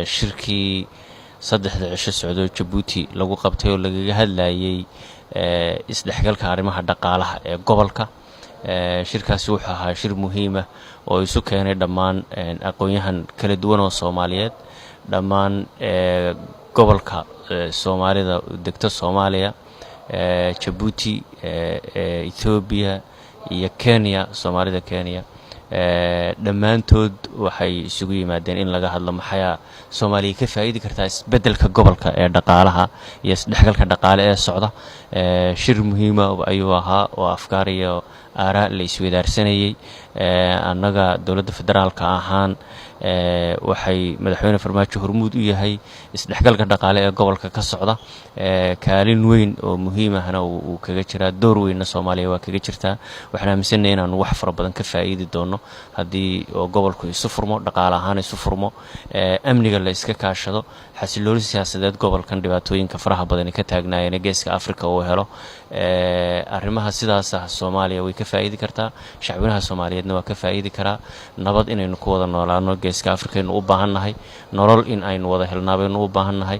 shirkii saddexda cisho socdo Djibouti lagu qabtay oo lagaga hadlayay isdhexgalka arrimaha dhaqaalaha ee gobolka. shirkaasi wuxuu ahaa shir muhiim ah oo isu keenay dhammaan aqoonyahan kala duwan oo Soomaaliyeed, dhammaan gobolka Soomaalida degta Soomaaliya, Djibouti, Ethiopia iyo Kenya, Soomaalida Kenya. dhammaantood waxay isugu yimaadeen in laga hadlo maxay Soomaaliya ka faa'iidi kartaa isbeddelka gobolka ee dhaqaalaha iyo isdhexgalka dhaqaale ee socda. shir muhiim ah ayuu ahaa oo afkaar iyo aaraa la isweydaarsanayay. annaga dowladda federaalka ahaan waxay madaxweyne Farmaajo hormuud u yahay isdhexgalka dhaqaale ee gobolka ka socda. kaalin weyn oo muhiim ahna uu kaga jiraa, door weynna Soomaaliya waa kaga jirtaa. waxaan aaminsanahay inaan wax fara badan ka faa'iidi doono haddii gobolku isu furmo, dhaqaale ahaan isu furmo, amniga la iska kaashado, xasilooni siyaasadeed gobolkan dhibaatooyinka faraha badan ka taagnaayeen geeska Afrika uu helo. arrimaha sidaas ah Soomaaliya way ka faa'iidi kartaa, shacabweynaha Soomaaliyeedna waa ka faa'iidi karaa. nabad inaynu ku wada noolaano geeska Afrika aynu u baahannahay, nolol in aynu wada helnaa baynu u baahannahay.